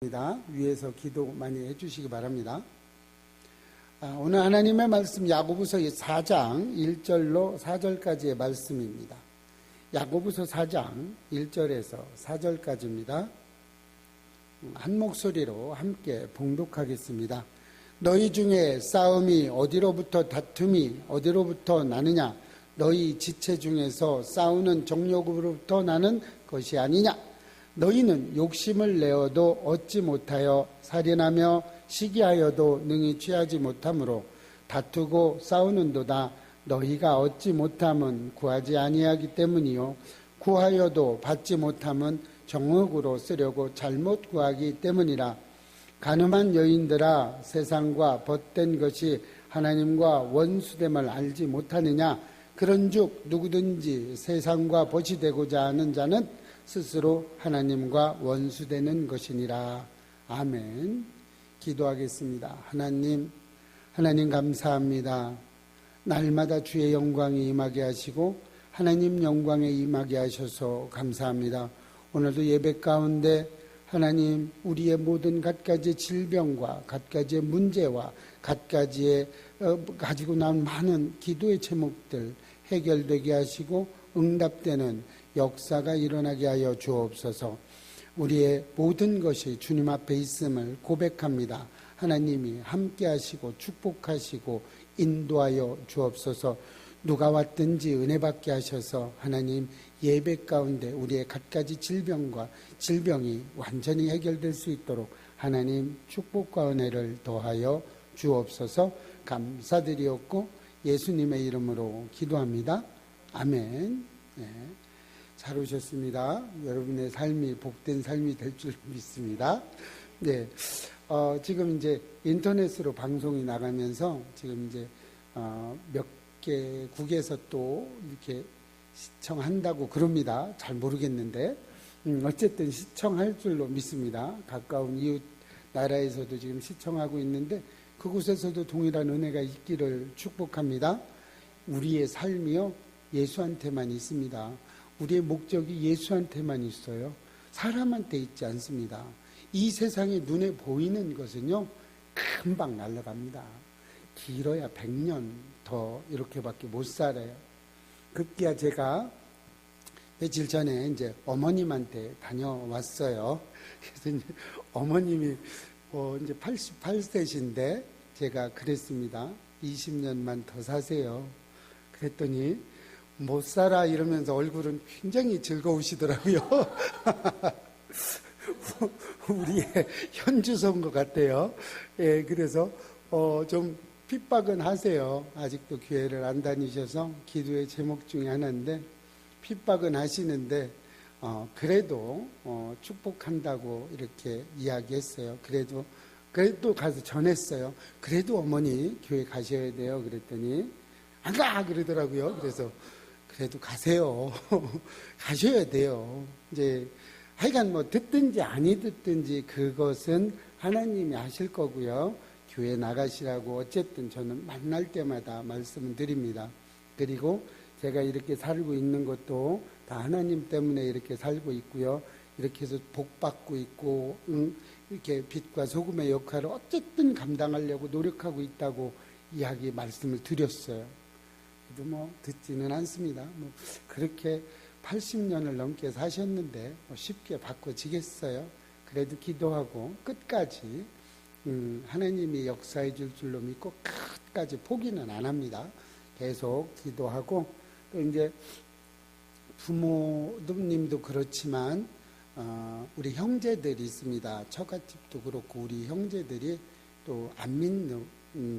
위에서 기도 많이 해주시기 바랍니다. 오늘 하나님의 말씀 야고보서 4장 1절로 4절까지의 말씀입니다. 야고보서 4장 1절에서 4절까지입니다. 한 목소리로 함께 봉독하겠습니다. 너희 중에 싸움이 어디로부터 다툼이 어디로부터 나느냐? 너희 지체 중에서 싸우는 정욕으로부터 나는 것이 아니냐? 너희는 욕심을 내어도 얻지 못하여 살인하며 시기하여도 능히 취하지 못하므로 다투고 싸우는도다. 너희가 얻지 못함은 구하지 아니하기 때문이요 구하여도 받지 못함은 정욕으로 쓰려고 잘못 구하기 때문이라. 가늠한 여인들아, 세상과 벗된 것이 하나님과 원수됨을 알지 못하느냐? 그런즉 누구든지 세상과 벗이 되고자 하는 자는 스스로 하나님과 원수되는 것이니라. 아멘. 기도하겠습니다. 하나님 감사합니다. 날마다 주의 영광이 임하게 하시고 하나님 영광에 임하게 하셔서 감사합니다. 오늘도 예배 가운데 하나님 우리의 모든 갖가지 질병과 갖가지의 문제와 갖가지의 가지고 나온 많은 기도의 제목들 해결되게 하시고 응답되는 역사가 일어나게 하여 주옵소서. 우리의 모든 것이 주님 앞에 있음을 고백합니다. 하나님이 함께 하시고 축복하시고 인도하여 주옵소서. 누가 왔든지 은혜 받게 하셔서 하나님 예배 가운데 우리의 갖가지 질병이 완전히 해결될 수 있도록 하나님 축복과 은혜를 더하여 주옵소서. 감사드리옵고 예수님의 이름으로 기도합니다. 아멘. 네. 잘 오셨습니다. 여러분의 삶이 복된 삶이 될 줄 믿습니다. 네. 지금 이제 인터넷으로 방송이 나가면서 지금 이제 몇 개국에서 또 이렇게 시청한다고 그럽니다. 잘 모르겠는데 어쨌든 시청할 줄로 믿습니다. 가까운 이웃 나라에서도 지금 시청하고 있는데 그곳에서도 동일한 은혜가 있기를 축복합니다. 우리의 삶이요 예수한테만 있습니다. 우리의 목적이 예수한테만 있어요. 사람한테 있지 않습니다. 이 세상에 눈에 보이는 것은요 금방 날아갑니다. 길어야 100년 더 이렇게밖에 못 살아요. 급기야 제가 며칠 전에 이제 어머님한테 다녀왔어요. 그래서 이제 어머님이 이제 88세신데 제가 그랬습니다. 20년만 더 사세요. 그랬더니 못 살아 이러면서 얼굴은 굉장히 즐거우시더라고요. 우리의 현주소인 것 같아요. 예, 그래서 좀 핍박은 하세요. 아직도 교회를 안 다니셔서 기도의 제목 중에 하나인데 핍박은 하시는데 그래도 축복한다고 이렇게 이야기했어요. 그래도 가서 전했어요. 그래도 어머니 교회 가셔야 돼요. 그랬더니 안 가 그러더라고요. 그래서 그래도 가세요. 가셔야 돼요. 이제 하여간 뭐 듣든지 아니 듣든지 그것은 하나님이 하실 거고요. 교회 나가시라고 어쨌든 저는 만날 때마다 말씀을 드립니다. 그리고 제가 이렇게 살고 있는 것도 다 하나님 때문에 이렇게 살고 있고요. 이렇게 해서 복 받고 있고 이렇게 빛과 소금의 역할을 어쨌든 감당하려고 노력하고 있다고 말씀을 드렸어요. 그래도 뭐 듣지는 않습니다. 뭐 그렇게 80년을 넘게 사셨는데 쉽게 바꿔지겠어요. 그래도 기도하고 끝까지 하나님이 역사해 줄 줄로 믿고 끝까지 포기는 안 합니다. 계속 기도하고 또 이제 부모님도 그렇지만 우리 형제들이 있습니다. 처갓집도 그렇고 우리 형제들이 또 안 믿는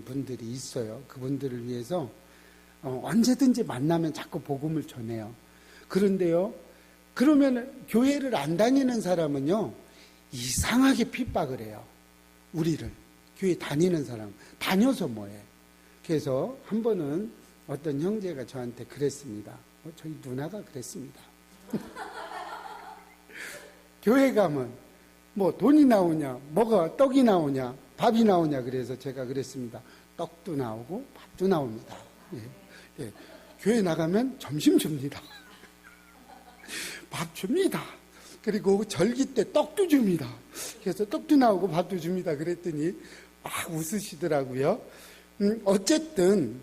분들이 있어요. 그분들을 위해서 언제든지 만나면 자꾸 복음을 전해요. 그런데요, 그러면 교회를 안 다니는 사람은요, 이상하게 핍박을 해요. 우리를. 교회 다니는 사람. 다녀서 뭐해. 그래서 한 번은 어떤 형제가 저한테 그랬습니다. 저희 누나가 그랬습니다. 교회 가면 뭐 돈이 나오냐, 뭐가 떡이 나오냐, 밥이 나오냐 그래서 제가 그랬습니다. 떡도 나오고 밥도 나옵니다. 예. 예. 교회 나가면 점심 줍니다. 밥 줍니다. 그리고 절기 때 떡도 줍니다. 그래서 떡도 나오고 밥도 줍니다. 그랬더니 막 웃으시더라고요. 어쨌든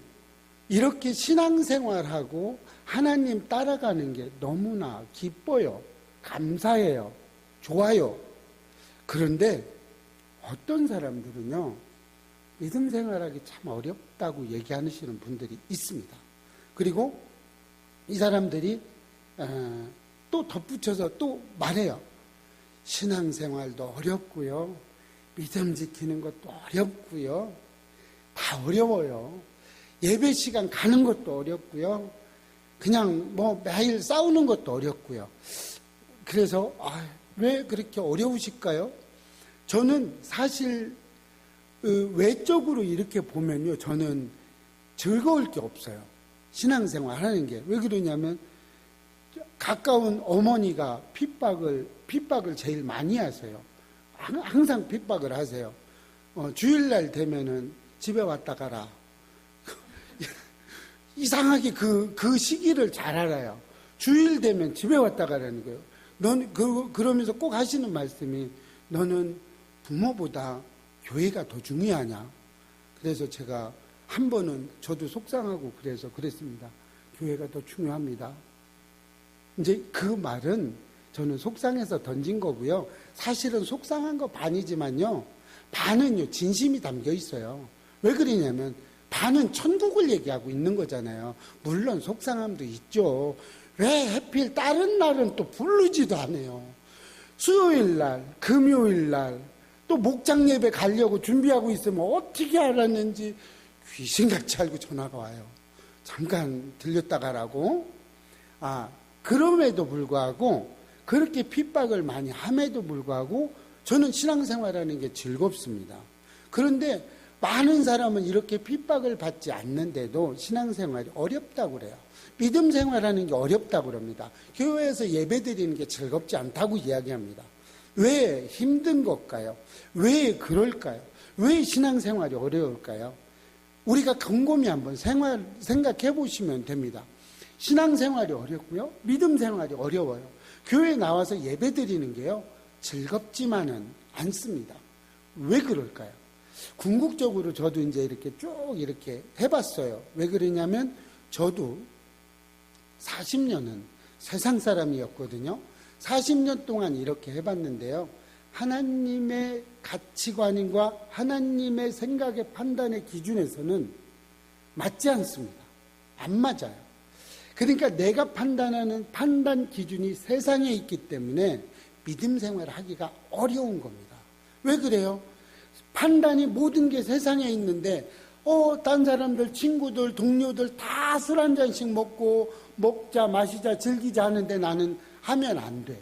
이렇게 신앙생활하고 하나님 따라가는 게 너무나 기뻐요. 감사해요. 좋아요. 그런데 어떤 사람들은요, 믿음 생활하기 참 어렵다고 얘기하시는 분들이 있습니다. 그리고 이 사람들이 또 덧붙여서 또 말해요. 신앙생활도 어렵고요. 믿음 지키는 것도 어렵고요. 다 어려워요. 예배 시간 가는 것도 어렵고요. 그냥 뭐 매일 싸우는 것도 어렵고요. 그래서 왜 그렇게 어려우실까요? 저는 사실 외적으로 이렇게 보면요, 저는 즐거울 게 없어요. 신앙생활 하는 게. 왜 그러냐면 가까운 어머니가 핍박을 제일 많이 하세요. 항상 핍박을 하세요. 주일날 되면은 집에 왔다 가라. 이상하게 그 시기를 잘 알아요. 주일 되면 집에 왔다 가라는 거예요. 그러면서 꼭 하시는 말씀이, 너는 부모보다 교회가 더 중요하냐. 그래서 제가 한 번은 저도 속상하고 그래서 그랬습니다. 교회가 더 중요합니다. 이제 그 말은 저는 속상해서 던진 거고요. 사실은 속상한 거 반이지만요, 반은요 진심이 담겨 있어요. 왜 그러냐면 반은 천국을 얘기하고 있는 거잖아요. 물론 속상함도 있죠. 왜 하필 다른 날은 또 부르지도 않아요. 수요일 날, 금요일 날 또 목장 예배 가려고 준비하고 있으면 어떻게 알았는지 귀신같이 알고 전화가 와요. 잠깐 들렸다 가라고. 그럼에도 불구하고, 그렇게 핍박을 많이 함에도 불구하고 저는 신앙생활하는 게 즐겁습니다. 그런데 많은 사람은 이렇게 핍박을 받지 않는데도 신앙생활이 어렵다고 그래요. 믿음 생활하는 게 어렵다고 그럽니다. 교회에서 예배 드리는 게 즐겁지 않다고 이야기합니다. 왜 힘든 걸까요? 왜 그럴까요? 왜 신앙생활이 어려울까요? 우리가 곰곰이 한번 생각해 보시면 됩니다. 신앙생활이 어렵고요. 믿음 생활이 어려워요. 교회에 나와서 예배 드리는 게요, 즐겁지만은 않습니다. 왜 그럴까요? 궁극적으로 저도 이제 이렇게 쭉 이렇게 해봤어요. 왜 그러냐면 저도 40년은 세상 사람이었거든요. 40년 동안 이렇게 해봤는데요. 하나님의 가치관과 하나님의 생각의 판단의 기준에서는 맞지 않습니다. 안 맞아요. 그러니까 내가 판단하는 판단 기준이 세상에 있기 때문에 믿음 생활을 하기가 어려운 겁니다. 왜 그래요? 판단이 모든 게 세상에 있는데 딴 사람들, 친구들, 동료들 다 술 한 잔씩 먹고 먹자 마시자 즐기자 하는데 나는 하면 안 돼.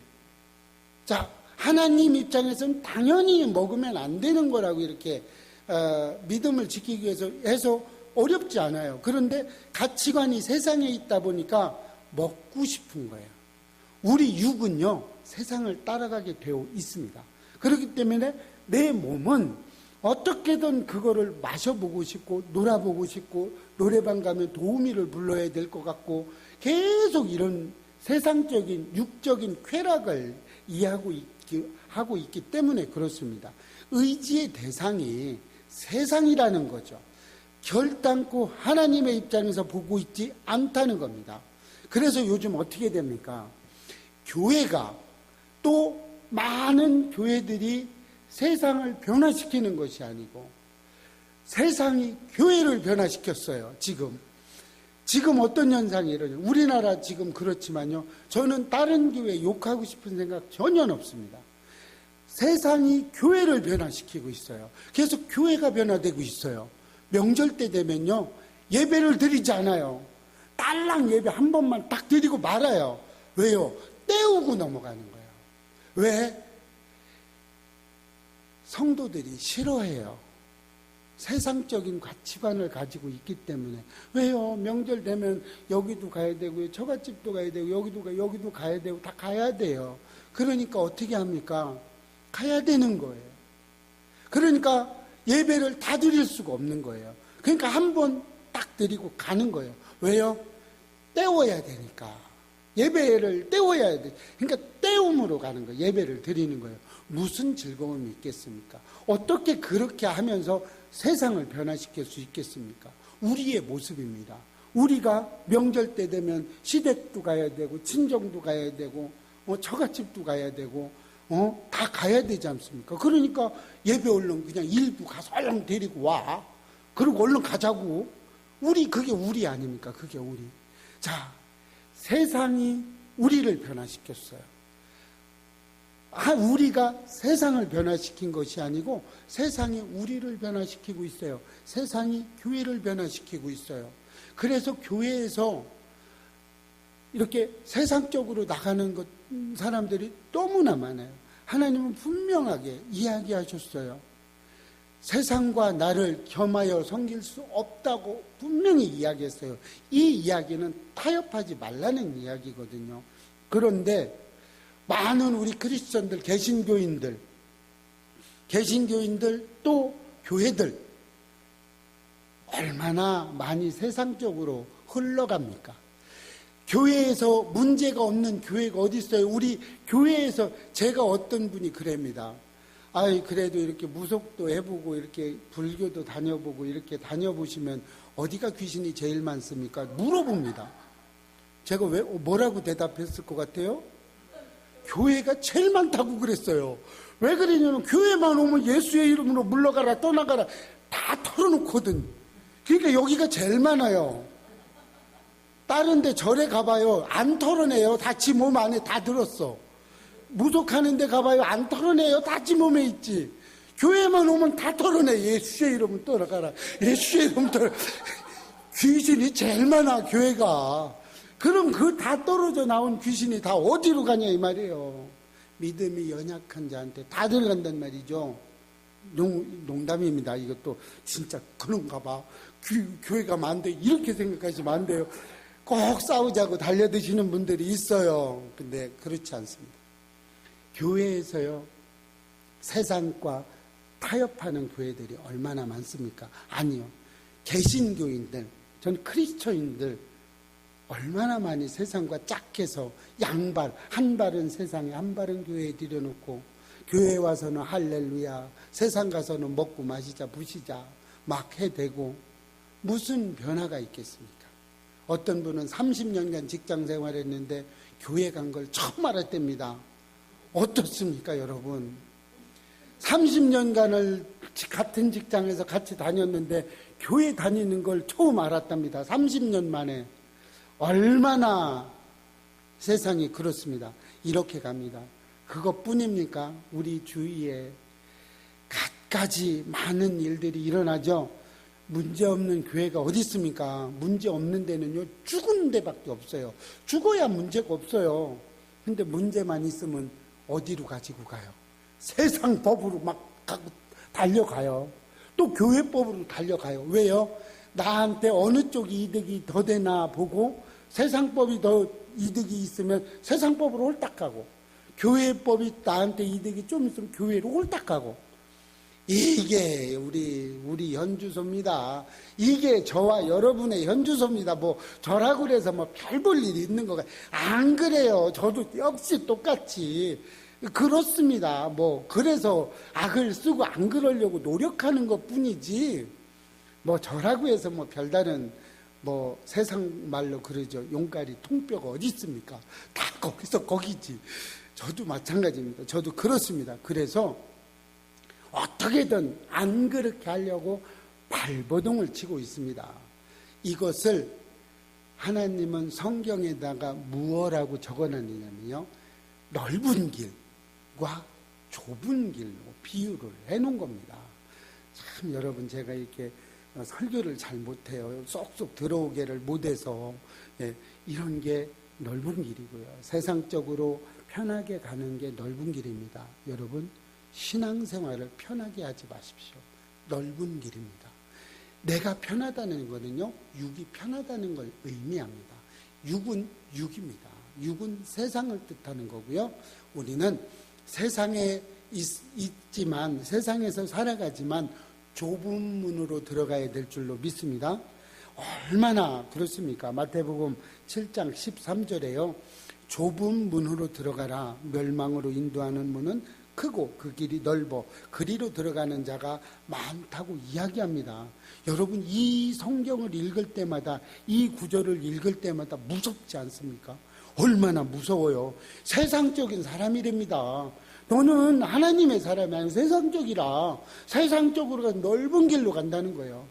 자, 하나님 입장에서는 당연히 먹으면 안 되는 거라고 이렇게 믿음을 지키기 위해서 해서 어렵지 않아요. 그런데 가치관이 세상에 있다 보니까 먹고 싶은 거예요. 우리 육은요, 세상을 따라가게 되어 있습니다. 그렇기 때문에 내 몸은 어떻게든 그거를 마셔보고 싶고 놀아보고 싶고 노래방 가면 도우미를 불러야 될 것 같고 계속 이런 세상적인 육적인 쾌락을 이해하고 있기 때문에 그렇습니다. 의지의 대상이 세상이라는 거죠. 결단코 하나님의 입장에서 보고 있지 않다는 겁니다. 그래서 요즘 어떻게 됩니까? 교회가 또 많은 교회들이 세상을 변화시키는 것이 아니고 세상이 교회를 변화시켰어요. 지금 어떤 현상이 일어나요? 우리나라 지금 그렇지만요, 저는 다른 교회 욕하고 싶은 생각 전혀 없습니다. 세상이 교회를 변화시키고 있어요. 계속 교회가 변화되고 있어요. 명절 때 되면요, 예배를 드리지 않아요. 딸랑 예배 한 번만 딱 드리고 말아요. 왜요? 때우고 넘어가는 거예요. 왜? 성도들이 싫어해요. 세상적인 가치관을 가지고 있기 때문에. 왜요? 명절 되면 여기도 가야 되고요, 처갓집도 가야 되고 여기도 가야 되고 다 가야 돼요. 그러니까 어떻게 합니까? 가야 되는 거예요. 그러니까 예배를 다 드릴 수가 없는 거예요. 그러니까 한 번 딱 드리고 가는 거예요. 왜요? 때워야 되니까. 예배를 때워야 돼. 그러니까 때움으로 가는 거예요. 예배를 드리는 거예요. 무슨 즐거움이 있겠습니까? 어떻게 그렇게 하면서 세상을 변화시킬 수 있겠습니까? 우리의 모습입니다. 우리가 명절 때 되면 시댁도 가야 되고 친정도 가야 되고 처갓집도 가야 되고 다 가야 되지 않습니까? 그러니까 예배 얼른 그냥 일부 가서 얼른 데리고 와. 그리고 얼른 가자고. 그게 우리 아닙니까? 그게 우리. 자, 세상이 우리를 변화시켰어요. 우리가 세상을 변화시킨 것이 아니고 세상이 우리를 변화시키고 있어요. 세상이 교회를 변화시키고 있어요. 그래서 교회에서 이렇게 세상적으로 나가는 사람들이 너무나 많아요. 하나님은 분명하게 이야기하셨어요. 세상과 나를 겸하여 섬길 수 없다고 분명히 이야기했어요. 이 이야기는 타협하지 말라는 이야기거든요. 그런데 많은 우리 크리스천들, 개신교인들 또 교회들 얼마나 많이 세상적으로 흘러갑니까? 교회에서 문제가 없는 교회가 어디 있어요? 우리 교회에서 제가 어떤 분이 그럽니다. 그래도 이렇게 무속도 해보고 이렇게 불교도 다녀보고 이렇게 다녀보시면 어디가 귀신이 제일 많습니까? 물어봅니다. 제가 뭐라고 대답했을 것 같아요? 교회가 제일 많다고 그랬어요. 왜 그러냐면 교회만 오면 예수의 이름으로 물러가라 떠나가라 다 털어놓거든. 그러니까 여기가 제일 많아요. 다른 데 절에 가봐요. 안 털어내요. 다 지 몸 안에 다 들었어. 무속하는 데 가봐요. 안 털어내요. 다 지 몸에 있지. 교회만 오면 다 털어내. 예수의 이름으로 떠나가라. 예수의 이름으로 떠나가라. 귀신이 제일 많아 교회가. 그럼 그 다 떨어져 나온 귀신이 다 어디로 가냐 이 말이에요. 믿음이 연약한 자한테 다 들어간단 말이죠. 농담입니다. 이것도 진짜 그런가 봐. 교회가 많은데 이렇게 생각하시면 안 돼요. 꼭 싸우자고 달려드시는 분들이 있어요. 근데 그렇지 않습니다. 교회에서요, 세상과 타협하는 교회들이 얼마나 많습니까? 아니요. 개신교인들, 전 크리스천인들 얼마나 많이 세상과 짝해서 양발, 한 발은 세상에 한 발은 교회에 들여놓고 교회 와서는 할렐루야, 세상 가서는 먹고 마시자 부시자 막 해대고 무슨 변화가 있겠습니까? 어떤 분은 30년간 직장 생활했는데 교회 간 걸 처음 알았답니다. 어떻습니까 여러분? 30년간을 같은 직장에서 같이 다녔는데 교회 다니는 걸 처음 알았답니다. 30년 만에. 얼마나 세상이 그렇습니다. 이렇게 갑니다. 그것뿐입니까? 우리 주위에 갖가지 많은 일들이 일어나죠. 문제없는 교회가 어디 있습니까? 문제 없는 데는요, 죽은 데밖에 없어요. 죽어야 문제가 없어요. 근데 문제만 있으면 어디로 가지고 가요? 세상 법으로 막 달려가요. 또 교회법으로 달려가요. 왜요? 나한테 어느 쪽이 이득이 더 되나 보고 세상법이 더 이득이 있으면 세상법으로 홀딱 가고 교회법이 나한테 이득이 좀 있으면 교회로 홀딱 가고 이게 우리 현주소입니다. 이게 저와 여러분의 현주소입니다. 뭐 저라고 그래서 뭐 별 볼 일이 있는 거가 안 그래요. 저도 역시 똑같이 그렇습니다. 뭐 그래서 악을 쓰고 안 그러려고 노력하는 것뿐이지 뭐 저라고 해서 뭐 별다른 뭐 세상 말로 그러죠. 용가리 통뼈가 어디 있습니까? 다 거기서 거기지. 저도 마찬가지입니다. 저도 그렇습니다. 그래서 어떻게든 안 그렇게 하려고 발버둥을 치고 있습니다. 이것을 하나님은 성경에다가 무엇라고 적어놨느냐면요, 넓은 길과 좁은 길로 비유를 해놓은 겁니다. 참 여러분 제가 이렇게 설교를 잘 못해요. 쏙쏙 들어오게를 못해서 이런 게 넓은 길이고요. 세상적으로 편하게 가는 게 넓은 길입니다. 여러분 신앙생활을 편하게 하지 마십시오. 넓은 길입니다. 내가 편하다는 것은요, 육이 편하다는 걸 의미합니다. 육은 육입니다. 육은 세상을 뜻하는 거고요. 우리는 세상에 있지만 세상에서 살아가지만 좁은 문으로 들어가야 될 줄로 믿습니다. 얼마나 그렇습니까? 마태복음 7장 13절에요. 좁은 문으로 들어가라. 멸망으로 인도하는 문은 크고 그 길이 넓어 그리로 들어가는 자가 많다고 이야기합니다. 여러분, 이 성경을 읽을 때마다, 이 구절을 읽을 때마다 무섭지 않습니까? 얼마나 무서워요. 세상적인 사람이랍니다. 너는 하나님의 사람이 아니고 세상적이라. 세상적으로 가서 넓은 길로 간다는 거예요.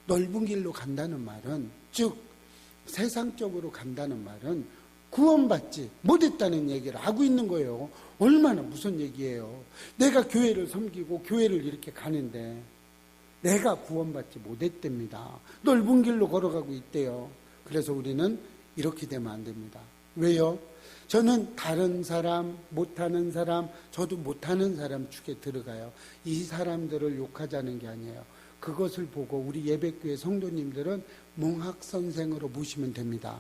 넓은 길로 간다는 말은, 즉 세상적으로 간다는 말은 구원받지 못했다는 얘기를 하고 있는 거예요. 얼마나 무슨 얘기예요. 내가 교회를 섬기고 교회를 이렇게 가는데 내가 구원받지 못했답니다. 넓은 길로 걸어가고 있대요. 그래서 우리는 이렇게 되면 안 됩니다. 왜요? 저는 다른 사람, 못하는 사람, 저도 못하는 사람 축에 들어가요. 이 사람들을 욕하자는 게 아니에요. 그것을 보고 우리 예배교회 성도님들은 몽학선생으로 모시면 됩니다.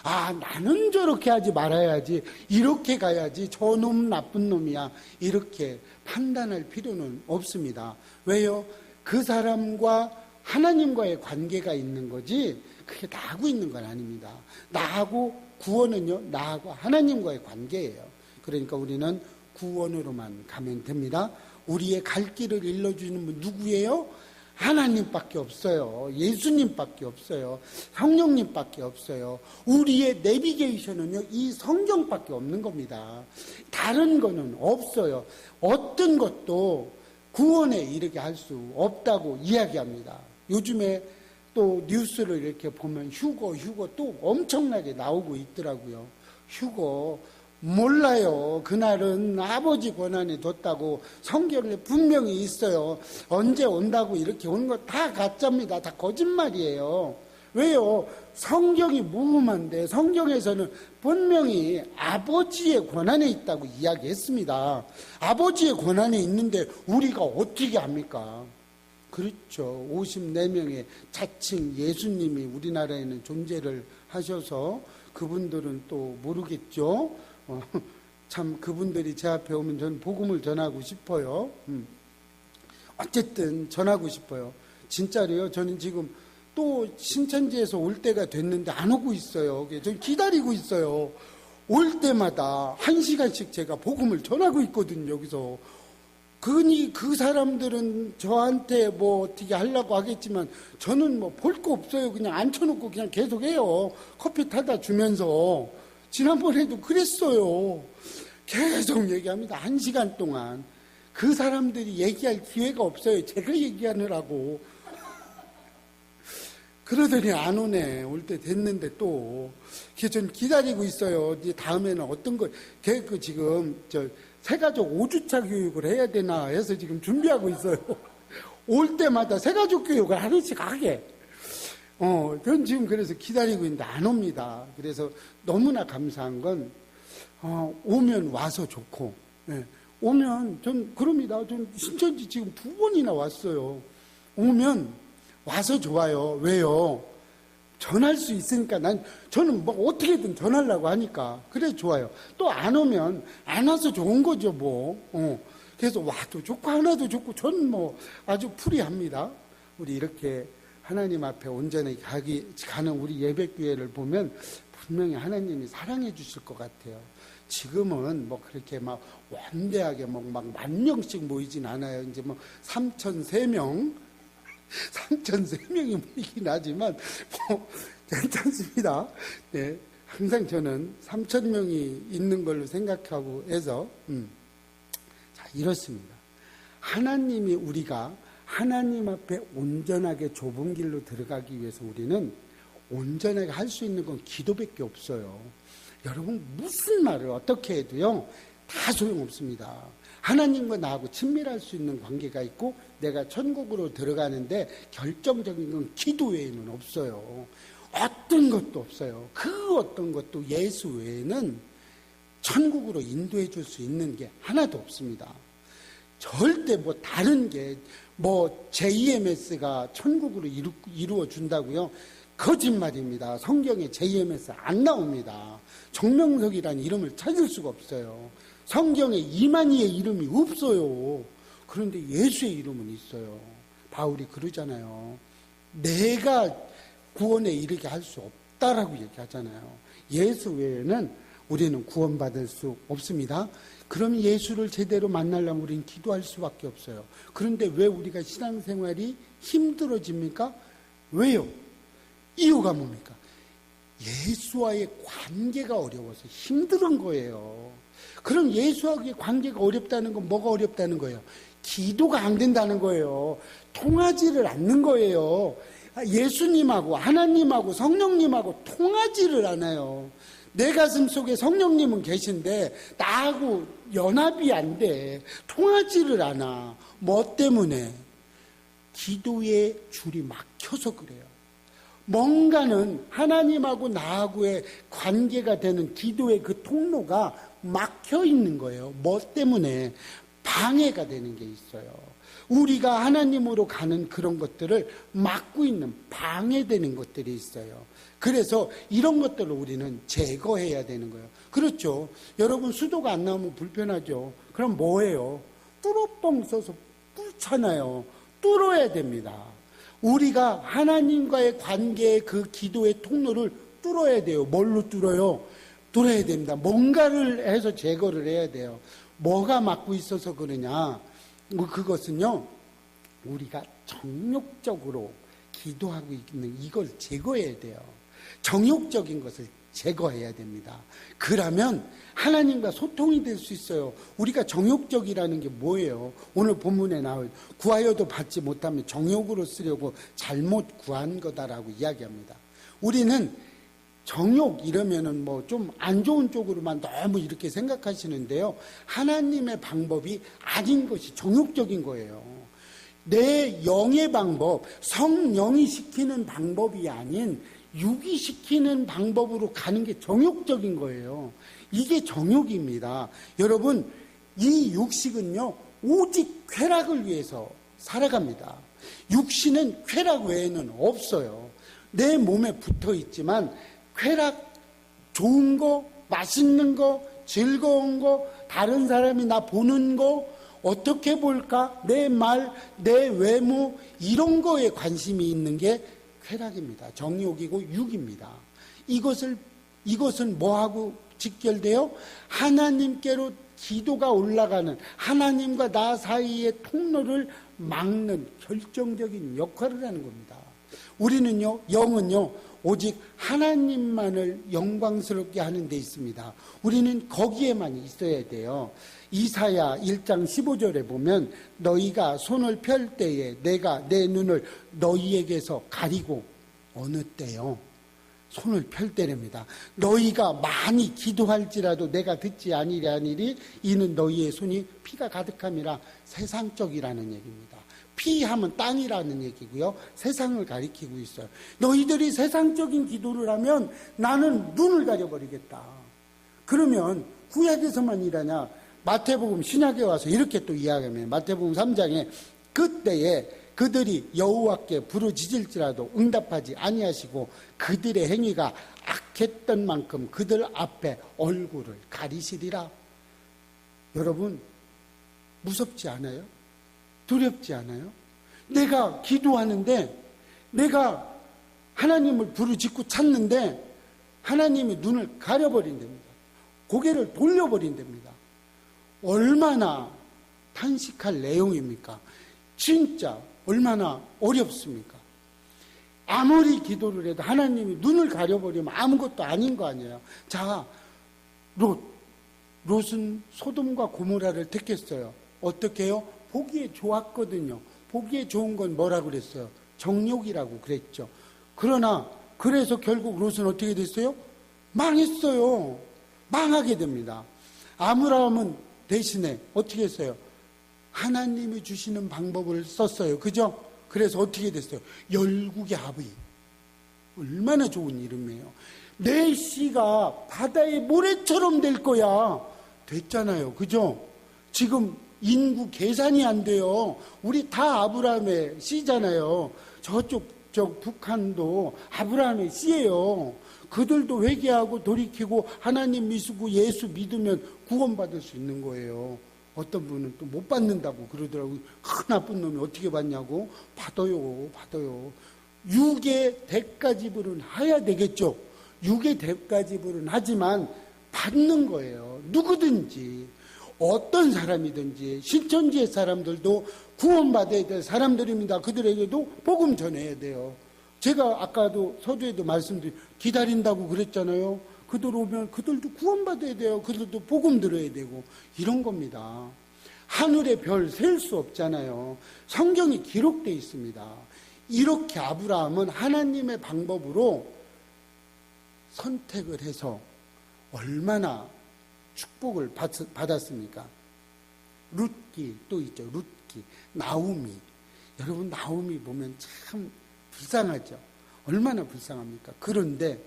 아, 나는 저렇게 하지 말아야지, 이렇게 가야지, 저놈 나쁜 놈이야, 이렇게 판단할 필요는 없습니다. 왜요? 그 사람과 하나님과의 관계가 있는 거지 그게 나하고 있는 건 아닙니다. 나하고 구원은요, 나하고 하나님과의 관계예요. 그러니까 우리는 구원으로만 가면 됩니다. 우리의 갈 길을 일러주는 분 누구예요? 하나님밖에 없어요. 예수님밖에 없어요. 성령님밖에 없어요. 우리의 내비게이션은요, 이 성경밖에 없는 겁니다. 다른 거는 없어요. 어떤 것도 구원에 이르게 할 수 없다고 이야기합니다. 요즘에 또 뉴스를 이렇게 보면 휴거 또 엄청나게 나오고 있더라고요. 휴거 몰라요. 그날은 아버지 권한에 뒀다고 성경에 분명히 있어요. 언제 온다고 이렇게 오는 거 다 가짜입니다. 다 거짓말이에요. 왜요? 성경이 무흠한데 성경에서는 분명히 아버지의 권한에 있다고 이야기했습니다. 아버지의 권한에 있는데 우리가 어떻게 합니까? 그렇죠. 54명의 자칭 예수님이 우리나라에는 존재를 하셔서 그분들은 또 모르겠죠. 참 그분들이 제 앞에 오면 저는 복음을 전하고 싶어요. 어쨌든 전하고 싶어요. 진짜로요. 저는 지금 또 신천지에서 올 때가 됐는데 안 오고 있어요. 저 기다리고 있어요. 올 때마다 1시간씩 제가 복음을 전하고 있거든요. 여기서. 그 사람들은 저한테 뭐 어떻게 하려고 하겠지만 저는 뭐 볼 거 없어요. 그냥 앉혀놓고 그냥 계속 해요. 커피 타다 주면서. 지난번에도 그랬어요. 계속 얘기합니다. 1시간 동안. 그 사람들이 얘기할 기회가 없어요. 제가 얘기하느라고. 그러더니 안 오네. 올 때 됐는데 또. 그래서 전 기다리고 있어요. 이제 다음에는 어떤 거, 지금, 새가족 5주차 교육을 해야 되나 해서 지금 준비하고 있어요. 올 때마다 새가족 교육을 하나씩 하게. 전 지금 그래서 기다리고 있는데 안 옵니다. 그래서 너무나 감사한 건, 오면 와서 좋고, 예. 오면, 그럽니다. 전 신천지 지금 2번이나 왔어요. 오면 와서 좋아요. 왜요? 전할 수 있으니까 저는 뭐 어떻게든 전하려고 하니까. 그래 좋아요. 또 안 오면 안 와서 좋은 거죠, 뭐. 그래서 와도 좋고 하나도 좋고 저는 뭐 아주 풀이합니다. 우리 이렇게 하나님 앞에 온전히 가는 우리 예배교회를 보면 분명히 하나님이 사랑해 주실 것 같아요. 지금은 뭐 그렇게 막 원대하게 막 10,000명씩 모이진 않아요. 이제 뭐 3,003명 모이긴 하지만 뭐 괜찮습니다. 네, 항상 저는 3,000명이 있는 걸로 생각하고 해서 자, 이렇습니다. 하나님이 우리가 하나님 앞에 온전하게 좁은 길로 들어가기 위해서 우리는 온전하게 할 수 있는 건 기도밖에 없어요. 여러분 무슨 말을 어떻게 해도요 다 소용없습니다. 하나님과 나하고 친밀할 수 있는 관계가 있고 내가 천국으로 들어가는데 결정적인 건 기도 외에는 없어요. 어떤 것도 없어요. 그 어떤 것도 예수 외에는 천국으로 인도해 줄 수 있는 게 하나도 없습니다. 절대 뭐 다른 게 뭐 JMS가 천국으로 이루어 준다고요? 거짓말입니다. 성경에 JMS 안 나옵니다. 정명석이라는 이름을 찾을 수가 없어요. 성경에 이만희의 이름이 없어요. 그런데 예수의 이름은 있어요. 바울이 그러잖아요. 내가 구원에 이르게 할 수 없다라고 얘기하잖아요. 예수 외에는 우리는 구원받을 수 없습니다. 그럼 예수를 제대로 만나려면 우리는 기도할 수밖에 없어요. 그런데 왜 우리가 신앙생활이 힘들어집니까? 왜요? 이유가 뭡니까? 예수와의 관계가 어려워서 힘든 거예요. 그럼 예수와의 관계가 어렵다는 건 뭐가 어렵다는 거예요? 기도가 안 된다는 거예요. 통하지를 않는 거예요. 예수님하고 하나님하고 성령님하고 통하지를 않아요. 내 가슴 속에 성령님은 계신데 나하고 연합이 안 돼. 통하지를 않아. 뭐 때문에? 기도의 줄이 막혀서 그래요. 뭔가는 하나님하고 나하고의 관계가 되는 기도의 그 통로가 막혀 있는 거예요. 뭐 때문에? 방해가 되는 게 있어요. 우리가 하나님으로 가는 그런 것들을 막고 있는 방해되는 것들이 있어요. 그래서 이런 것들을 우리는 제거해야 되는 거예요. 그렇죠. 여러분 수도가 안 나오면 불편하죠. 그럼 뭐예요? 뚫어뻥 써서 뚫잖아요. 뚫어야 됩니다. 우리가 하나님과의 관계의 그 기도의 통로를 뚫어야 돼요. 뭘로 뚫어요? 뚫어야 됩니다. 뭔가를 해서 제거를 해야 돼요. 뭐가 막고 있어서 그러냐? 그것은요, 우리가 정욕적으로 기도하고 있는 이걸 제거해야 돼요. 정욕적인 것을 제거해야 됩니다. 그러면 하나님과 소통이 될 수 있어요. 우리가 정욕적이라는 게 뭐예요? 오늘 본문에 나올 구하여도 받지 못하면 정욕으로 쓰려고 잘못 구한 거다라고 이야기합니다. 우리는 정욕 이러면은 뭐 좀 안 좋은 쪽으로만 너무 이렇게 생각하시는데요. 하나님의 방법이 아닌 것이 정욕적인 거예요. 내 영의 방법, 성령이 시키는 방법이 아닌 육이 시키는 방법으로 가는 게 정욕적인 거예요. 이게 정욕입니다. 여러분, 이 육식은요, 오직 쾌락을 위해서 살아갑니다. 육신은 쾌락 외에는 없어요. 내 몸에 붙어 있지만 쾌락, 좋은 거, 맛있는 거, 즐거운 거, 다른 사람이 나 보는 거, 어떻게 볼까, 내 말, 내 외모, 이런 거에 관심이 있는 게 쾌락입니다. 정욕이고 육입니다. 이것은 뭐하고 직결돼요? 하나님께로 기도가 올라가는, 하나님과 나 사이의 통로를 막는 결정적인 역할을 하는 겁니다. 우리는요, 영은요, 오직 하나님만을 영광스럽게 하는 데 있습니다. 우리는 거기에만 있어야 돼요. 이사야 1장 15절에 보면 너희가 손을 펼 때에 내가 내 눈을 너희에게서 가리고, 어느 때요? 손을 펼 때랍니다. 너희가 많이 기도할지라도 내가 듣지 아니하니리 이는 너희의 손이 피가 가득함이라. 세상적이라는 얘기입니다. 피하면 땅이라는 얘기고요. 세상을 가리키고 있어요. 너희들이 세상적인 기도를 하면 나는 눈을 가려버리겠다. 그러면 구약에서만 일하냐? 마태복음 신약에 와서 이렇게 또 이야기합니다. 마태복음 3장에 그때에 그들이 여호와께 부르짖을지라도 응답하지 아니하시고 그들의 행위가 악했던 만큼 그들 앞에 얼굴을 가리시리라. 여러분, 무섭지 않아요? 두렵지 않아요? 내가 기도하는데, 내가 하나님을 부르짖고 찾는데 하나님이 눈을 가려버린답니다. 고개를 돌려버린답니다. 얼마나 탄식할 내용입니까? 진짜 얼마나 어렵습니까? 아무리 기도를 해도 하나님이 눈을 가려버리면 아무것도 아닌 거 아니에요. 자, 롯은 소돔과 고모라를 택했어요. 어떻게 해요? 보기에 좋았거든요. 보기에 좋은 건 뭐라고 그랬어요? 정욕이라고 그랬죠. 그러나 그래서 결국 롯은 어떻게 됐어요? 망했어요. 망하게 됩니다. 아브라함은 대신에 어떻게 했어요? 하나님이 주시는 방법을 썼어요. 그죠? 그래서 어떻게 됐어요? 열국의 아비. 얼마나 좋은 이름이에요. 내 씨가 바다의 모래처럼 될 거야. 됐잖아요. 그죠? 지금 인구 계산이 안 돼요. 우리 다 아브라함의 씨잖아요. 저쪽 북한도 아브라함의 씨예요. 그들도 회개하고 돌이키고 하나님 믿고 예수 믿으면 구원받을 수 있는 거예요. 어떤 분은 또 못 받는다고 그러더라고요. 큰 나쁜 놈이 어떻게 받냐고. 받아요. 육의 대가지불은 해야 되겠죠. 육의 대가지불은 하지만 받는 거예요. 누구든지 어떤 사람이든지 신천지의 사람들도 구원받아야 될 사람들입니다. 그들에게도 복음 전해야 돼요. 제가 아까도 서두에도 말씀드린 기다린다고 그랬잖아요. 그들 오면 그들도 구원받아야 돼요. 그들도 복음 들어야 되고 이런 겁니다. 하늘의 별 셀 수 없잖아요. 성경이 기록되어 있습니다. 이렇게 아브라함은 하나님의 방법으로 선택을 해서 얼마나 축복을 받았습니까? 룻기 또 있죠. 룻기, 나오미. 여러분 나오미 보면 참 불쌍하죠. 얼마나 불쌍합니까? 그런데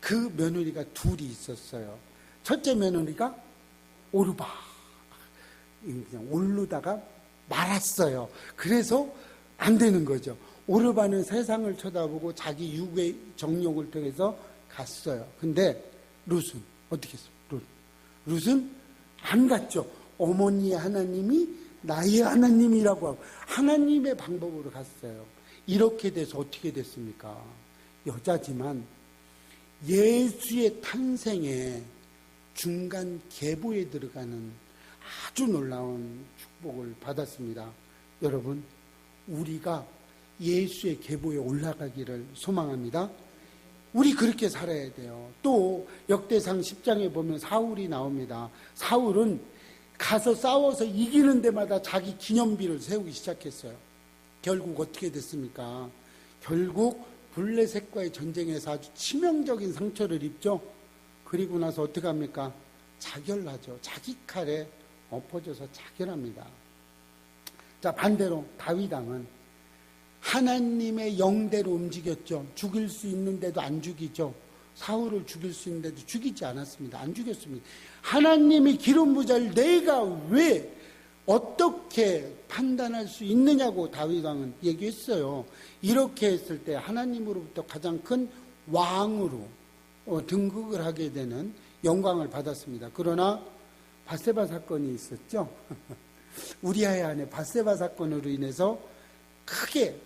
그 며느리가 둘이 있었어요. 첫째 며느리가 오르바. 그냥 오르다가 말았어요. 그래서 안 되는 거죠. 오르바는 세상을 쳐다보고 자기 육의 정욕을 통해서 갔어요. 근데 룻은 어떻게 했어요? 룻은 안 갔죠. 어머니의 하나님이 나의 하나님이라고 하고 하나님의 방법으로 갔어요. 이렇게 돼서 어떻게 됐습니까? 여자지만 예수의 탄생의 중간 계보에 들어가는 아주 놀라운 축복을 받았습니다. 여러분, 우리가 예수의 계보에 올라가기를 소망합니다. 우리 그렇게 살아야 돼요. 또 역대상 10장에 보면 사울이 나옵니다. 사울은 가서 싸워서 이기는 데마다 자기 기념비를 세우기 시작했어요. 결국 어떻게 됐습니까? 결국 블레셋과의 전쟁에서 아주 치명적인 상처를 입죠. 그리고 나서 어떻게 합니까? 자결하죠. 자기 칼에 엎어져서 자결합니다. 자, 반대로 다윗 왕은 하나님의 영대로 움직였죠. 죽일 수 있는데도 안 죽이죠. 사울을 죽일 수 있는데도 죽이지 않았습니다. 안 죽였습니다. 하나님이 기름 부자를 내가 왜 어떻게 판단할 수 있느냐고 다윗 왕은 얘기했어요. 이렇게 했을 때 하나님으로부터 가장 큰 왕으로 등극을 하게 되는 영광을 받았습니다. 그러나 밧세바 사건이 있었죠. 우리아의 아내 밧세바 사건으로 인해서 크게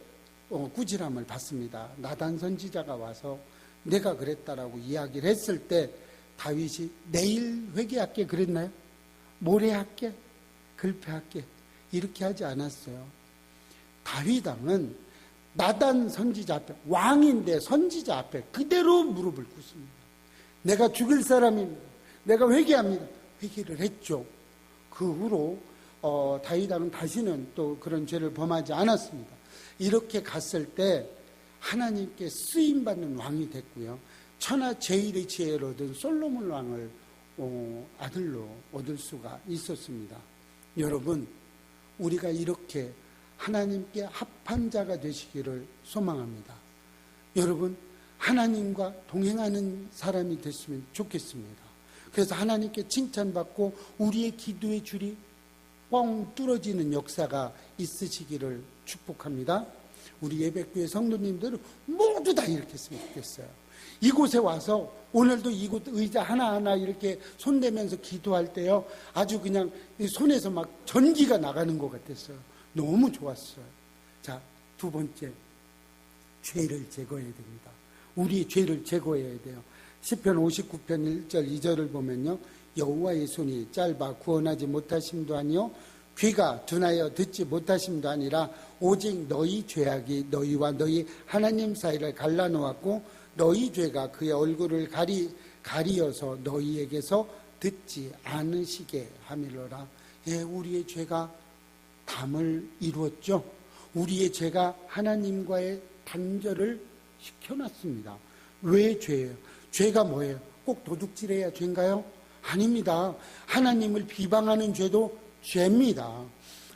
꾸지람을 받습니다. 나단 선지자가 와서 내가 그랬다라고 이야기를 했을 때 다윗이 내일 회개할게 그랬나요? 모레 할게? 글패할게? 이렇게 하지 않았어요. 다윗 왕은 나단 선지자 앞에, 왕인데 선지자 앞에 그대로 무릎을 꿇습니다. 내가 죽일 사람입니다. 내가 회개합니다. 회개를 했죠. 그 후로 다윗 왕은 다시는 또 그런 죄를 범하지 않았습니다. 이렇게 갔을 때 하나님께 쓰임받는 왕이 됐고요. 천하 제일의 지혜를 얻은 솔로몬 왕을 아들로 얻을 수가 있었습니다. 여러분, 우리가 이렇게 하나님께 합한 자가 되시기를 소망합니다. 여러분, 하나님과 동행하는 사람이 됐으면 좋겠습니다. 그래서 하나님께 칭찬받고 우리의 기도의 줄이 뻥 뚫어지는 역사가 있으시기를 축복합니다. 우리 예배교회 성도님들은 모두 다 이렇게 했으면 좋겠어요. 이곳에 와서 오늘도 이곳 의자 하나하나 이렇게 손대면서 기도할 때요, 아주 그냥 손에서 막 전기가 나가는 것 같았어요. 너무 좋았어요. 자, 두 번째, 죄를 제거해야 됩니다. 우리의 죄를 제거해야 돼요. 시편 59편 1절 2절을 보면요, 여호와의 손이 짧아 구원하지 못하심도 아니요 귀가 둔하여 듣지 못하심도 아니라 오직 너희 죄악이 너희와 너희 하나님 사이를 갈라놓았고 너희 죄가 그의 얼굴을 가리어서 너희에게서 듣지 않으시게 함이로라. 예, 우리의 죄가 담을 이루었죠. 우리의 죄가 하나님과의 단절을 시켜놨습니다. 왜 죄예요? 죄가 뭐예요? 꼭 도둑질해야 죄인가요? 아닙니다. 하나님을 비방하는 죄도 죄입니다.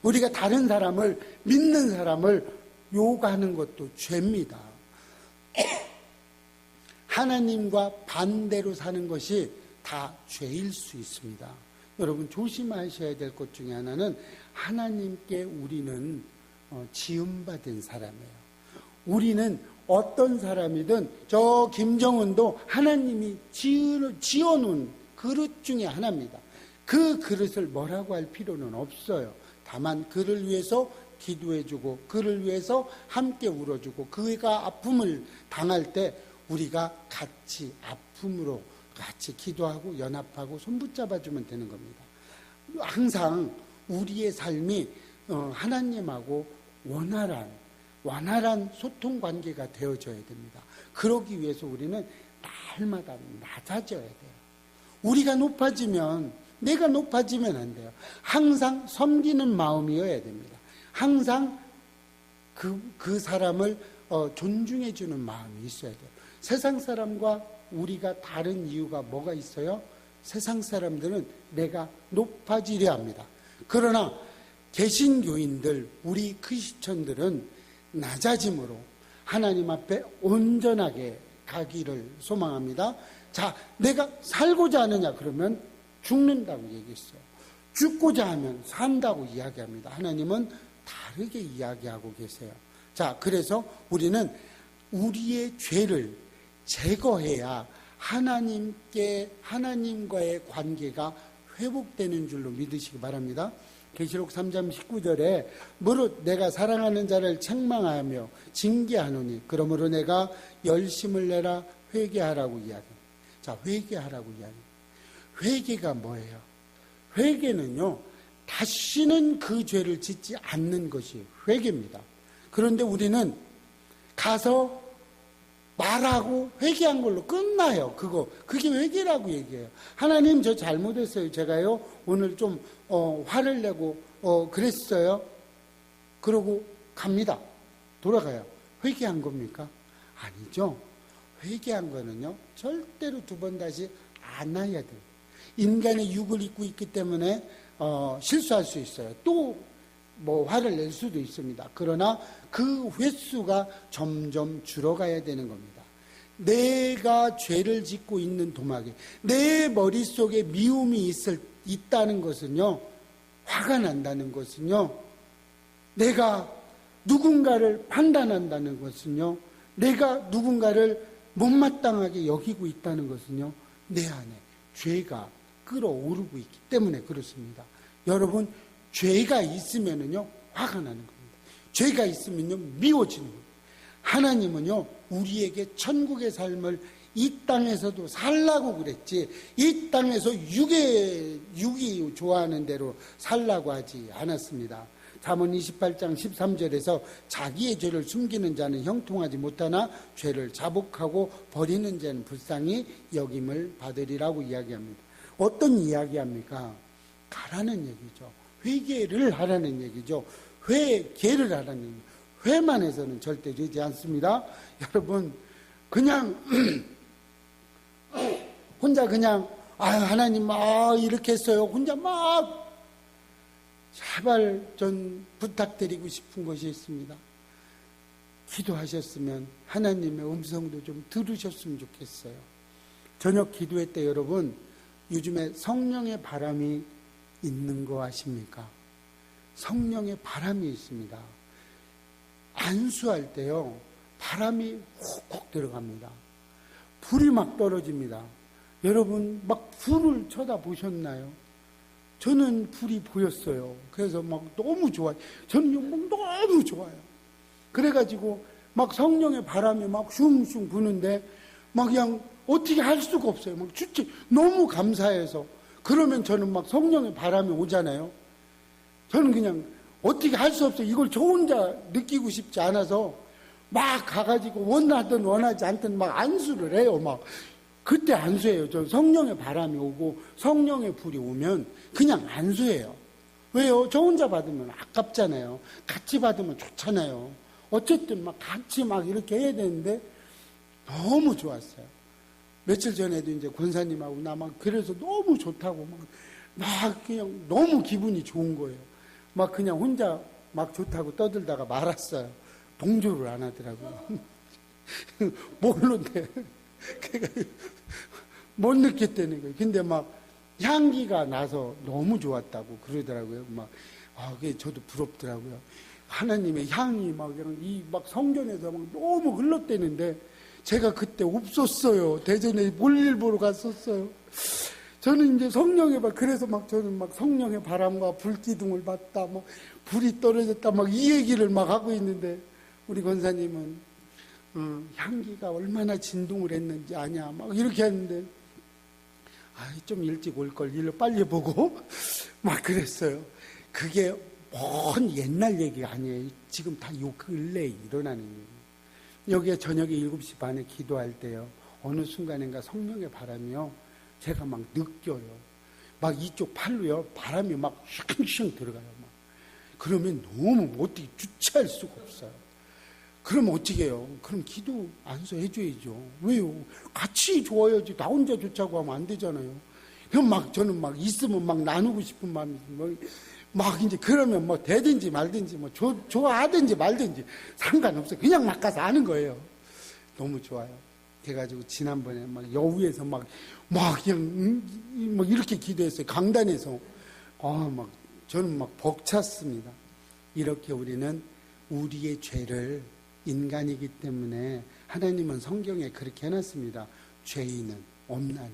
우리가 다른 사람을, 믿는 사람을 욕하는 것도 죄입니다. 하나님과 반대로 사는 것이 다 죄일 수 있습니다. 여러분, 조심하셔야 될 것 중에 하나는 하나님께 우리는 지음받은 사람이에요. 우리는 어떤 사람이든 저 김정은도 하나님이 지어놓은 그릇 중에 하나입니다. 그 그릇을 뭐라고 할 필요는 없어요. 다만 그를 위해서 기도해주고 그를 위해서 함께 울어주고 그가 아픔을 당할 때 우리가 같이 아픔으로 같이 기도하고 연합하고 손붙잡아주면 되는 겁니다. 항상 우리의 삶이 하나님하고 원활한 소통 관계가 되어져야 됩니다. 그러기 위해서 우리는 날마다 낮아져야 돼요. 우리가 높아지면, 내가 높아지면 안 돼요. 항상 섬기는 마음이어야 됩니다. 항상 그 사람을 존중해 주는 마음이 있어야 돼요. 세상 사람과 우리가 다른 이유가 뭐가 있어요? 세상 사람들은 내가 높아지려 합니다. 그러나 개신교인들, 우리 크리스천들은 낮아짐으로 하나님 앞에 온전하게 가기를 소망합니다. 자, 내가 살고자 하느냐 그러면 죽는다고 얘기했어요. 죽고자 하면 산다고 이야기합니다. 하나님은 다르게 이야기하고 계세요. 자, 그래서 우리는 우리의 죄를 제거해야 하나님과의 관계가 회복되는 줄로 믿으시기 바랍니다. 계시록 3장 19절에 무릇 내가 사랑하는 자를 책망하며 징계하노니 그러므로 내가 열심을 내라 회개하라고 이야기합니다. 자, 회개하라고 이야기합니다. 회개가 뭐예요? 회개는요, 다시는 그 죄를 짓지 않는 것이 회개입니다. 그런데 우리는 가서 말하고 회개한 걸로 끝나요. 그게 회개라고 얘기해요. 하나님, 저 잘못했어요. 제가요 오늘 좀 화를 내고 그랬어요. 그러고 갑니다. 돌아가요. 회개한 겁니까? 아니죠. 회개한 거는요 절대로 두 번 다시 안 해야 돼요. 인간의 육을 입고 있기 때문에 실수할 수 있어요. 또 화를 낼 수도 있습니다. 그러나 그 횟수가 점점 줄어가야 되는 겁니다. 내가 죄를 짓고 있는 도막에 내 머릿속에 미움이 있다는 것은요, 화가 난다는 것은요, 내가 누군가를 판단한다는 것은요, 내가 누군가를 못마땅하게 여기고 있다는 것은요, 내 안에 죄가 끌어오르고 있기 때문에 그렇습니다. 여러분, 죄가 있으면은요 화가 나는 겁니다. 죄가 있으면요 미워지는 겁니다. 하나님은요 우리에게 천국의 삶을 이 땅에서도 살라고 그랬지, 이 땅에서 육이 좋아하는 대로 살라고 하지 않았습니다. 잠언 28장 13절에서 자기의 죄를 숨기는 자는 형통하지 못하나 죄를 자복하고 버리는 자는 불쌍히 여김을 받으리라고 이야기합니다. 어떤 이야기합니까? 가라는 얘기죠. 회개를 하라는 얘기죠. 회개를 하라는 얘기죠. 회만 해서는 절대 되지 않습니다. 여러분, 그냥 혼자 그냥 하나님 이렇게 했어요. 혼자 제발 전 부탁드리고 싶은 것이 있습니다. 기도하셨으면 하나님의 음성도 좀 들으셨으면 좋겠어요. 저녁 기도회 때 여러분, 요즘에 성령의 바람이 있는 거 아십니까? 성령의 바람이 있습니다. 안수할 때요, 바람이 훅훅 들어갑니다. 불이 막 떨어집니다. 여러분, 막 불을 쳐다보셨나요? 저는 불이 보였어요. 그래서 막 너무 좋아요. 저는 막 너무 좋아요. 그래가지고 막 성령의 바람이 막 슝슝 부는데 막 그냥 어떻게 할 수가 없어요. 막 너무 감사해서. 그러면 저는 막 성령의 바람이 오잖아요. 저는 그냥 어떻게 할 수 없어요. 이걸 저 혼자 느끼고 싶지 않아서 막 가가지고 원하든 원하지 않든 막 안수를 해요. 막 그때 안수해요. 저 성령의 바람이 오고 성령의 불이 오면 그냥 안수해요. 왜요? 저 혼자 받으면 아깝잖아요. 같이 받으면 좋잖아요. 어쨌든 막 같이 막 이렇게 해야 되는데 너무 좋았어요. 며칠 전에도 이제 권사님하고 나 막 그래서 너무 좋다고 막 그냥 너무 기분이 좋은 거예요. 막 그냥 혼자 막 좋다고 떠들다가 말았어요. 동조를 안 하더라고요. 모르는데 못 느꼈다는 거예요. 근데 막 향기가 나서 너무 좋았다고 그러더라고요. 그게 저도 부럽더라고요. 하나님의 향이 막 성전에서 막 너무 흘렀대는데 제가 그때 없었어요. 대전에 볼일 보러 갔었어요. 저는 이제 그래서 막 저는 막 성령의 바람과 불기둥을 봤다, 뭐 불이 떨어졌다, 막 이 얘기를 막 하고 있는데, 우리 권사님은 향기가 얼마나 진동을 했는지 아냐, 막 이렇게 하는데, 좀 일찍 올 걸, 일로 빨리 보고 막 그랬어요. 그게 먼 옛날 얘기가 아니에요. 지금 다 요 근래에 일어나는 일이에요. 여기에 저녁에 7시 반에 기도할 때요, 어느 순간인가 성령의 바람이요, 제가 막 느껴요. 막 이쪽 팔로요, 바람이 막 슝슝 들어가요. 막. 그러면 너무 어떻게 주체할 수가 없어요. 그럼 어떻게 해요? 그럼 기도 안수 해줘야죠. 왜요? 같이 좋아야지. 나 혼자 좋자고 하면 안 되잖아요. 그럼 막 저는 막 있으면 막 나누고 싶은 마음이 막 이제 그러면 뭐 되든지 말든지 뭐 좋아하든지 말든지 상관없어요. 그냥 막 가서 하는 거예요. 너무 좋아요. 그래가지고 지난번에 막 여우에서 막 그냥 막 이렇게 기도했어요. 강단에서. 막 저는 막 벅찼습니다. 이렇게 우리는 우리의 죄를, 인간이기 때문에 하나님은 성경에 그렇게 해놨습니다. 죄인은 없나니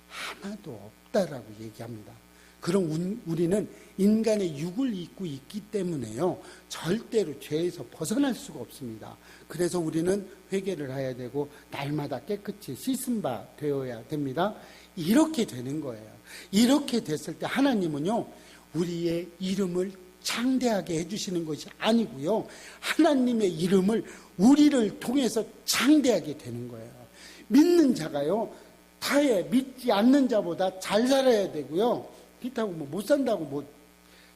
하나도 없다라고 얘기합니다. 그럼 우리는 인간의 육을 입고 있기 때문에요, 절대로 죄에서 벗어날 수가 없습니다. 그래서 우리는 회개를 해야 되고 날마다 깨끗이 씻은 바 되어야 됩니다. 이렇게 되는 거예요. 이렇게 됐을 때 하나님은요, 우리의 이름을 창대하게 해주시는 것이 아니고요, 하나님의 이름을 우리를 통해서 창대하게 되는 거예요. 믿는 자가요, 타에 믿지 않는 자보다 잘 살아야 되고요, 그렇다고 못 산다고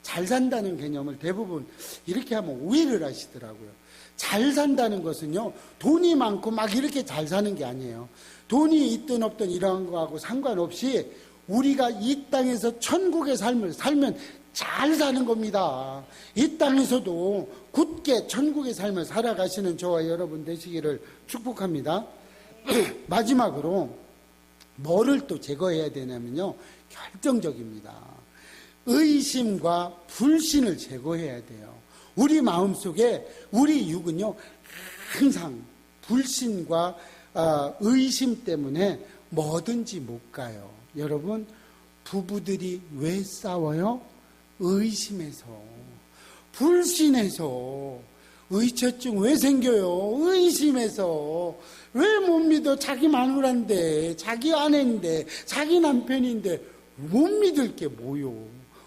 잘 산다는 개념을 대부분 이렇게 하면 오해를 하시더라고요. 잘 산다는 것은요, 돈이 많고 막 이렇게 잘 사는 게 아니에요. 돈이 있든 없든 이러한 거하고 상관없이 우리가 이 땅에서 천국의 삶을 살면 잘 사는 겁니다. 이 땅에서도 굳게 천국의 삶을 살아가시는 저와 여러분 되시기를 축복합니다. 마지막으로 뭐를 또 제거해야 되냐면요, 결정적입니다. 의심과 불신을 제거해야 돼요. 우리 마음속에 우리 육은요, 항상 불신과 의심 때문에 뭐든지 못 가요. 여러분, 부부들이 왜 싸워요? 의심해서, 불신해서. 의처증 왜 생겨요? 의심해서. 왜 못 믿어? 자기 마누라인데, 자기 아내인데, 자기 남편인데 못 믿을 게 뭐요?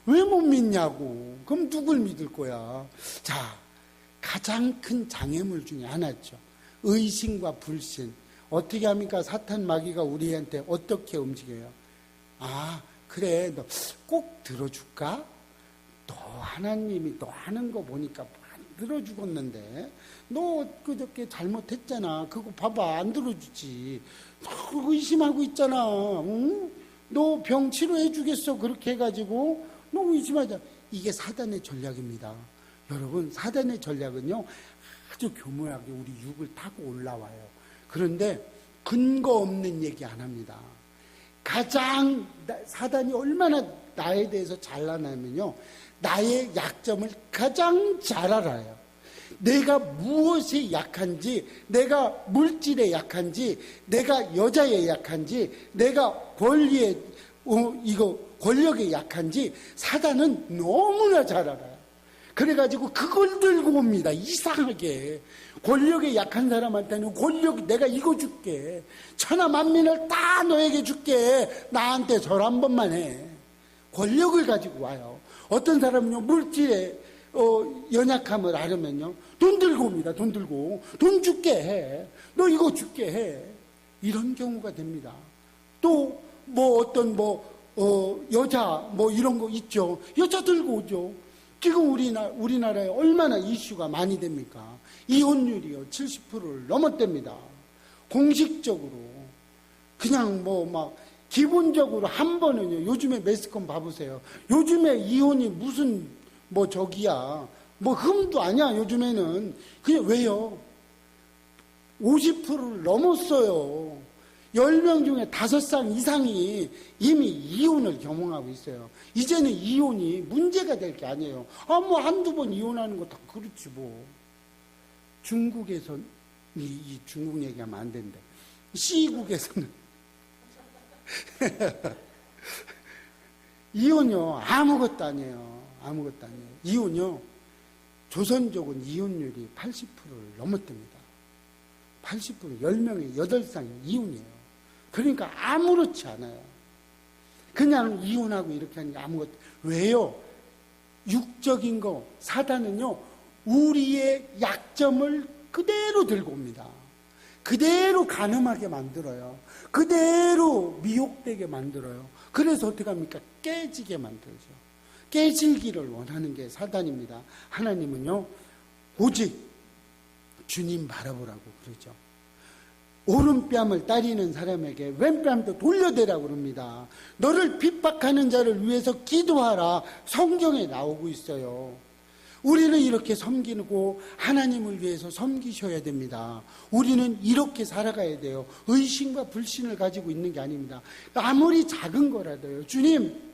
왜 못 믿냐고. 그럼 누굴 믿을 거야? 자, 가장 큰 장애물 중에 하나죠. 의심과 불신. 어떻게 합니까? 사탄 마귀가 우리한테 어떻게 움직여요? 그래, 너 꼭 들어줄까? 너 하나님이 너 하는 거 보니까 안 들어주겠는데, 너 그저께 잘못했잖아. 그거 봐봐, 안 들어주지. 너 의심하고 있잖아. 응? 너 병 치료해 주겠어. 그렇게 해가지고 너 의심하자. 이게 사단의 전략입니다. 여러분, 사단의 전략은요, 아주 교묘하게 우리 육을 타고 올라와요. 그런데 근거 없는 얘기 안 합니다. 가장 사단이 얼마나 나에 대해서 잘나냐면요, 나의 약점을 가장 잘 알아요. 내가 무엇이 약한지, 내가 물질에 약한지, 내가 여자에 약한지, 내가 권리에 권력에 약한지 사단은 너무나 잘 알아요. 그래가지고 그걸 들고 옵니다. 이상하게. 권력에 약한 사람한테는 권력, 내가 이거 줄게. 천하 만민을 다 너에게 줄게. 나한테 절 한 번만 해. 권력을 가지고 와요. 어떤 사람은요, 물질에 연약함을 알으면요, 돈 들고 옵니다. 돈 들고. 돈 줄게 해. 너 이거 줄게 해. 이런 경우가 됩니다. 또 어떤 여자 이런 거 있죠. 여자 들고 오죠. 지금 우리나라에 얼마나 이슈가 많이 됩니까? 이혼율이요, 70%를 넘었답니다. 공식적으로. 그냥 기본적으로 한 번은요, 요즘에 매스컴 봐보세요. 요즘에 이혼이 무슨 흠도 아니야, 요즘에는. 그냥 왜요? 50%를 넘었어요. 10명 중에 5쌍 이상이 이미 이혼을 경험하고 있어요. 이제는 이혼이 문제가 될 게 아니에요. 한두 번 이혼하는 거 다 그렇지 뭐. 중국에선, 이 중국 얘기하면 안 된대. C국에서는 이혼요, 아무것도 아니에요. 아무것도 아니에요. 이혼요, 조선족은 이혼율이 80%를 넘었답니다. 80%, 10명에 8쌍이 이혼이에요. 그러니까 아무렇지 않아요. 그냥 이혼하고 이렇게 하는 게 아무것도. 왜요? 육적인 거, 사단은요, 우리의 약점을 그대로 들고 옵니다. 그대로 간음하게 만들어요. 그대로 미혹되게 만들어요. 그래서 어떻게 합니까? 깨지게 만들죠. 깨지기를 원하는 게 사단입니다. 하나님은요, 오직 주님 바라보라고 그러죠. 오른뺨을 따리는 사람에게 왼뺨도 돌려대라고 그럽니다. 너를 핍박하는 자를 위해서 기도하라. 성경에 나오고 있어요. 우리는 이렇게 섬기고 하나님을 위해서 섬기셔야 됩니다. 우리는 이렇게 살아가야 돼요. 의심과 불신을 가지고 있는 게 아닙니다. 아무리 작은 거라도요. 주님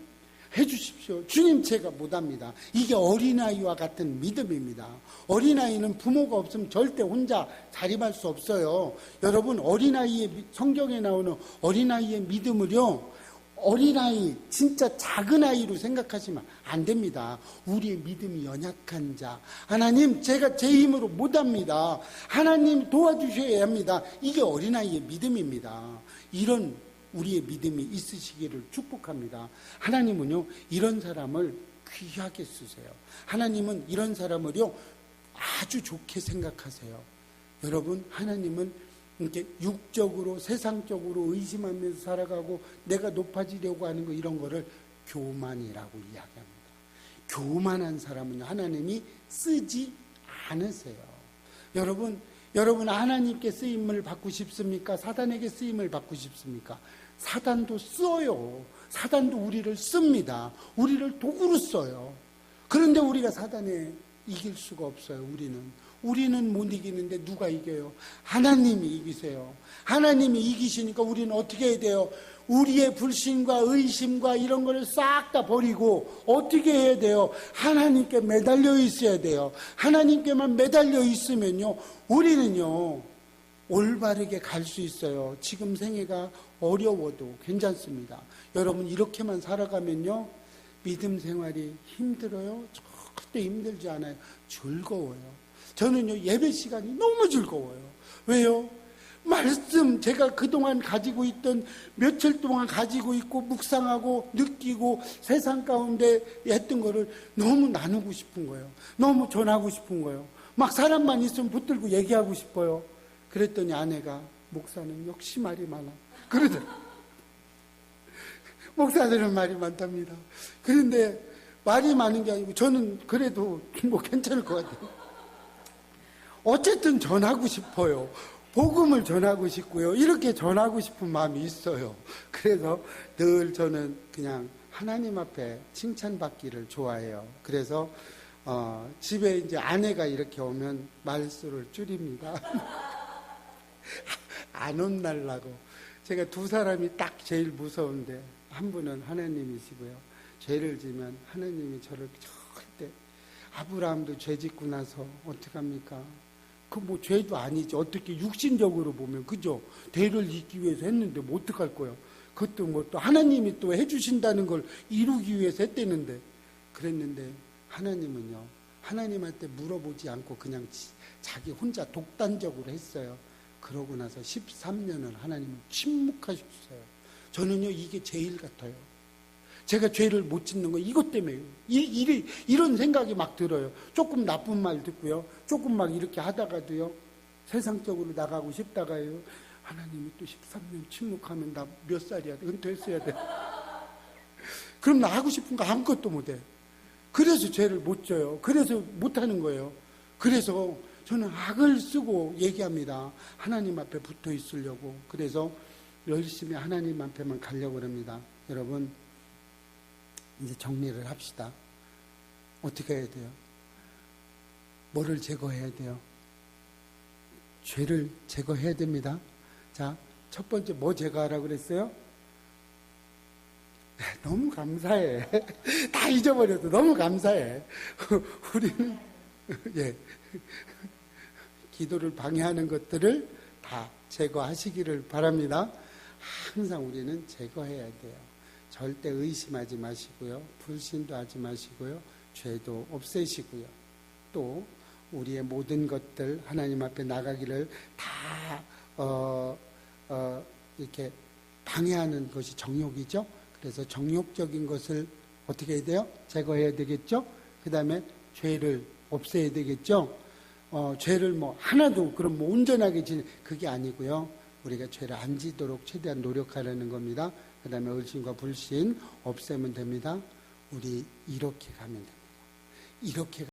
해주십시오. 주님 제가 못합니다. 이게 어린아이와 같은 믿음입니다. 어린아이는 부모가 없으면 절대 혼자 자립할 수 없어요. 여러분, 어린아이의, 성경에 나오는 어린아이의 믿음을요, 어린아이, 진짜 작은 아이로 생각하시면 안 됩니다. 우리의 믿음이 연약한 자, 하나님 제가 제 힘으로 못합니다. 하나님 도와주셔야 합니다. 이게 어린아이의 믿음입니다. 이런 우리의 믿음이 있으시기를 축복합니다. 하나님은요, 이런 사람을 귀하게 쓰세요. 하나님은 이런 사람을요, 아주 좋게 생각하세요. 여러분, 하나님은 이렇게 육적으로, 세상적으로 의심하면서 살아가고 내가 높아지려고 하는 거, 이런 거를 교만이라고 이야기합니다. 교만한 사람은 하나님이 쓰지 않으세요. 여러분 하나님께 쓰임을 받고 싶습니까? 사단에게 쓰임을 받고 싶습니까? 사단도 써요. 사단도 우리를 씁니다. 우리를 도구로 써요. 그런데 우리가 사단에 이길 수가 없어요. 우리는 못 이기는데 누가 이겨요? 하나님이 이기세요. 하나님이 이기시니까 우리는 어떻게 해야 돼요? 우리의 불신과 의심과 이런 거를 싹 다 버리고 어떻게 해야 돼요? 하나님께 매달려 있어야 돼요. 하나님께만 매달려 있으면요, 우리는요 올바르게 갈 수 있어요. 지금 생애가 어려워도 괜찮습니다. 여러분, 이렇게만 살아가면요, 믿음 생활이 힘들어요? 절대 힘들지 않아요. 즐거워요. 저는요, 예배 시간이 너무 즐거워요. 왜요? 말씀, 제가 그동안 가지고 있던, 며칠 동안 가지고 있고 묵상하고 느끼고 세상 가운데 했던 거를 너무 나누고 싶은 거예요. 너무 전하고 싶은 거예요. 막 사람만 있으면 붙들고 얘기하고 싶어요. 그랬더니 아내가, 목사는 역시 말이 많아. 그러더라고요. 목사들은 말이 많답니다. 그런데 말이 많은 게 아니고 저는 그래도 뭐 괜찮을 것 같아요. 어쨌든 전하고 싶어요. 복음을 전하고 싶고요. 이렇게 전하고 싶은 마음이 있어요. 그래서 늘 저는 그냥 하나님 앞에 칭찬받기를 좋아해요. 그래서 집에 이제 아내가 이렇게 오면 말수를 줄입니다. 안 혼날라고. 제가 두 사람이 딱 제일 무서운데, 한 분은 하나님이시고요. 죄를 지면 하나님이 저를 절대, 아브라함도 죄 짓고 나서 어떡합니까? 그 뭐 죄도 아니지. 어떻게 육신적으로 보면, 그죠? 대를 잇기 위해서 했는데 뭐 어떡할 거예요? 그것도 뭐 또 하나님이 또 해주신다는 걸 이루기 위해서 했대는데, 그랬는데 하나님은요, 하나님한테 물어보지 않고 그냥 자기 혼자 독단적으로 했어요. 그러고 나서 13년을 하나님은 침묵하셨어요. 저는요, 이게 제일 같아요. 제가 죄를 못 짓는 건 이것 때문에요. 이런 생각이 막 들어요. 조금 나쁜 말 듣고요. 조금 막 이렇게 하다가도요, 세상적으로 나가고 싶다가요, 하나님이 또 13년 침묵하면 나 몇 살이야? 은퇴했어야 돼. 그럼 나 하고 싶은 거 아무것도 못 해. 그래서 죄를 못 져요. 그래서 못 하는 거예요. 그래서 저는 악을 쓰고 얘기합니다. 하나님 앞에 붙어 있으려고. 그래서 열심히 하나님 앞에만 가려고 합니다. 여러분, 이제 정리를 합시다. 어떻게 해야 돼요? 뭐를 제거해야 돼요? 죄를 제거해야 됩니다. 자, 첫 번째 뭐 제거하라고 그랬어요? 너무 감사해. 다 잊어버려도 너무 감사해. 우리는 예, 기도를 방해하는 것들을 다 제거하시기를 바랍니다. 항상 우리는 제거해야 돼요. 절대 의심하지 마시고요. 불신도 하지 마시고요. 죄도 없애시고요. 또 우리의 모든 것들 하나님 앞에 나가기를 다 이렇게 방해하는 것이 정욕이죠. 그래서 정욕적인 것을 어떻게 해야 돼요? 제거해야 되겠죠. 그 다음에 죄를 없애야 되겠죠. 죄를 뭐 하나도 그럼 뭐 온전하게 그게 아니고요. 우리가 죄를 안 지도록 최대한 노력하려는 겁니다. 그 다음에 의심과 불신 없애면 됩니다. 우리 이렇게 가면 됩니다. 이렇게